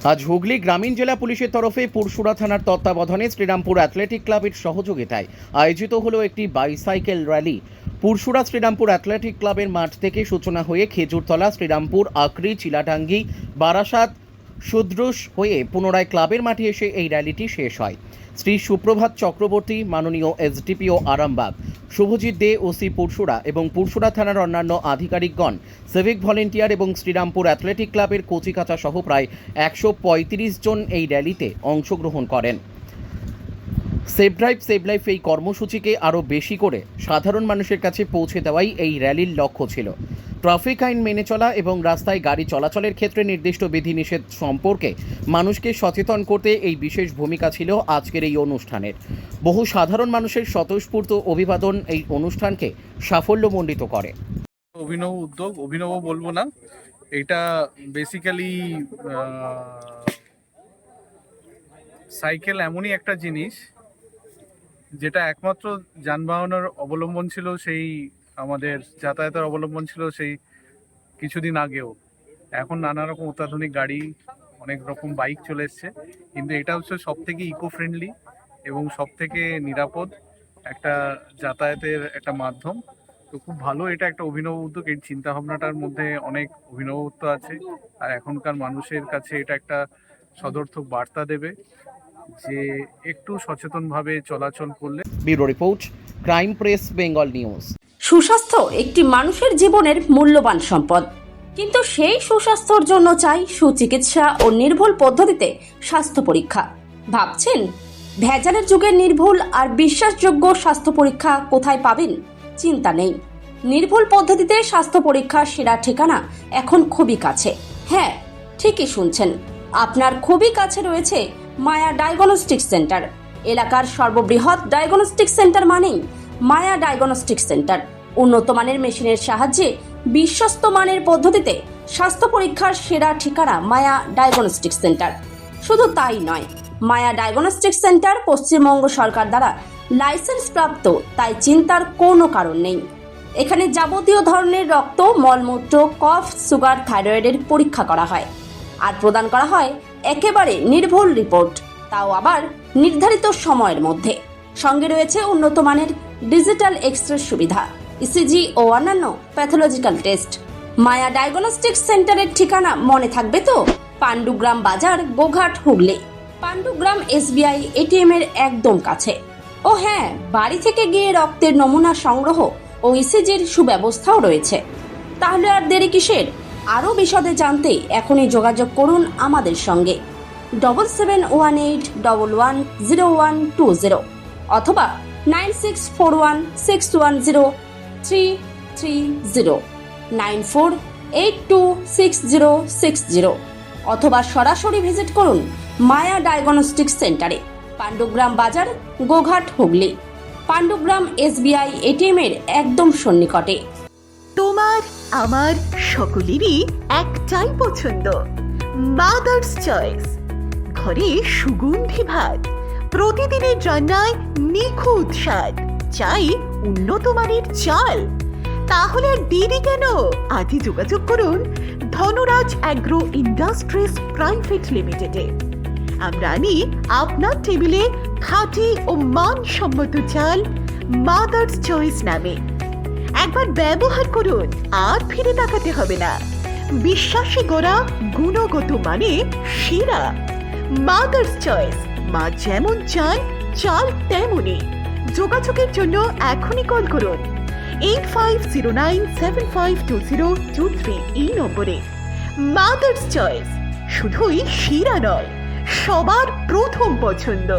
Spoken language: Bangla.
আজ হুগলি গ্রামীণ জেলা পুলিশের তরফে পুরসুরা থানার তত্ত্বাবধানে শ্রীরামপুর অ্যাথলেটিক ক্লাবের সহযোগিতায় আয়োজিত হলো একটি bicycle rally. Pursura Srirampur athletic ক্লাবের মাঠ থেকে সূচনা হয়ে খেজুরতলা, শ্রীরামপুর, আকরি, চিলাটাঙ্গি, বারাসাত, সুদ্রুশ হয়ে পুনরায় ক্লাবের মাঠে এসে এই র্যালিটি শেষ হয়। শ্রী সুপ্রভাত চক্রবর্তী, মাননীয় এসডিপিও আরামবাগ, শুভজিৎ দে, ওসি পুরসুরা এবং পুরসুরা থানার অন্যান্য আধিকারিকগণ, সিভিক ভলেন্টিয়ার এবং শ্রীরামপুর অ্যাথলেটিক ক্লাবের কচিকাঁচা সহ প্রায় 135 জন এই র্যালিতে অংশগ্রহণ করেন। সেভ ড্রাইভ সেভ লাইফ এই কর্মসূচিকে আরও বেশি করে সাধারণ মানুষের কাছে পৌঁছে দেওয়াই এই র্যালির লক্ষ্য ছিল। ট্রাফিক আইন মেনে চলা এবং রাস্তায় গাড়ি চলাচলের ক্ষেত্রে নির্দিষ্ট বিধিনিষেধ সম্পর্কে মানুষকে সচেতন করতে এই বিশেষ ভূমিকা ছিল আজকের এই অনুষ্ঠানের। বহু সাধারণ মানুষের স্বতঃস্ফূর্ত অভিবাদন এই অনুষ্ঠানকে সাফল্যমণ্ডিত করে। অভিনব উদ্যোগ, অভিনব বলবো না, এটা বেসিক্যালি সাইকেল এমনই একটা জিনিস যেটা একমাত্র যানবাহনের অবলম্বন ছিল, সেই আমাদের যাতায়াতের অবলম্বন ছিল সেই কিছুদিন আগেও। এখন নানা রকম অত্যাধুনিক গাড়ি, অনেক রকম বাইক চলে এসছে, কিন্তু এটা হচ্ছে সব থেকে ইকো ফ্রেন্ডলি এবং সব থেকে নিরাপদ একটা যাতায়াতের একটা মাধ্যম। তো খুব ভালো, এটা একটা অভিনব উদ্যোগ। এই চিন্তাভাবনাটার মধ্যে অনেক অভিনবত্ব আছে, আর এখনকার মানুষের কাছে এটা একটা সদর্থক বার্তা দেবে যে একটু সচেতনভাবে চলাচল করলে। Bureau report, crime press, Bengal news. সুস্বাস্থ্য একটি মানুষের জীবনের মূল্যবান সম্পদ, কিন্তু সেই সুস্বাস্থ্যের জন্য চাই সুচিকিৎসা ও নির্ভুল পদ্ধতিতে স্বাস্থ্য পরীক্ষা। ভাবছেন ভেজালের যুগের নির্ভুল আর বিশ্বাসযোগ্য স্বাস্থ্য পরীক্ষা কোথায় পাবেন? চিন্তা নেই, নির্ভুল পদ্ধতিতে স্বাস্থ্য পরীক্ষার সেরা ঠিকানা এখন খুবই কাছে। হ্যাঁ, ঠিকই শুনছেন, আপনার খুবই কাছে রয়েছে মায়া ডায়াগনস্টিক সেন্টার। এলাকার সর্ববৃহৎ ডায়াগনস্টিক সেন্টার মানেই মায়া ডায়াগনস্টিক সেন্টার। উন্নত মানের মেশিনের সাহায্যে বিশ্বস্ত মানের পদ্ধতিতে স্বাস্থ্য পরীক্ষার সেরা ঠিকানা মায়া ডায়াগনস্টিক সেন্টার। শুধু তাই নয়, মায়া ডায়াগনস্টিক সেন্টার পশ্চিমবঙ্গ সরকার দ্বারা লাইসেন্স প্রাপ্ত, তাই চিন্তার কোনো কারণ নেই। এখানে যাবতীয় ধরনের রক্ত, মলমূত্র, কফ, সুগার, থাইরয়েডের পরীক্ষা করা হয় আর প্রদান করা হয় একেবারে নির্ভুল রিপোর্ট, তাও আবার নির্ধারিত সময়ের মধ্যে। সঙ্গে রয়েছে উন্নত মানের ডিজিটাল এক্স-রে সুবিধা, ইসিজি ও অন্যান্য প্যাথোলজিক্যাল টেস্ট। মায়া ডায়াগনস্টিক সেন্টারের ঠিকানা মনে থাকবে তো? পাণ্ডুগ্রাম বাজার, গোঘাট, হুগলি। পাণ্ডুগ্রাম এসবিআই এটিএম এর একদম কাছে। ও হ্যাঁ, বাড়ি থেকে গিয়ে রক্তের নমুনা সংগ্রহ ও ইসিজির সুব্যবস্থাও রয়েছে। তাহলে আর দেরি কিসের? আরও বিশদে জানতে এখনই যোগাযোগ করুন আমাদের সঙ্গে 7718110120 অথবা 9641610330, 94826060 অথবা সরাসরি ভিজিট করুন মায়া ডায়াগনস্টিক সেন্টারে, পাণ্ডুগ্রাম বাজার, গোঘাট, হুগলি। পাণ্ডুগ্রাম এসবিআই এটিএম এর একদম সন্নিকটে। তোমার আমার সকলেরই একটাই পছন্দ, মাদার্স চয়েস। ঘরে সুগন্ধি ভাত, প্রতিদিনের রান্নায় নিখুঁত স্বাদ, চাই উন্নত মানের চাল। তাহলে আর দেরি কেন? আজই যোগাযোগ করুন ধনরাজ অ্যাগ্রো ইন্ডাস্ট্রিজ প্রাইভেট লিমিটেডে। আমরা আনি আপনার টেবিলে খাঁটি ও মানসম্মত চাল মাদার্স চয়েস নামে। একবার ব্যবহার করুন, আর ফিরে তাকাতে হবে না। বিশ্বাসে গড়া, গুণগত মানে সেরা মাদার্স চয়েস। মা যেমন চান, চাল তেমনই। যোগাযোগের জন্য এখনই কল করুন 8509752023 এই নম্বরে। মাদার্স চয়েস শুধুই সেরা নয়, সবার প্রথম পছন্দ।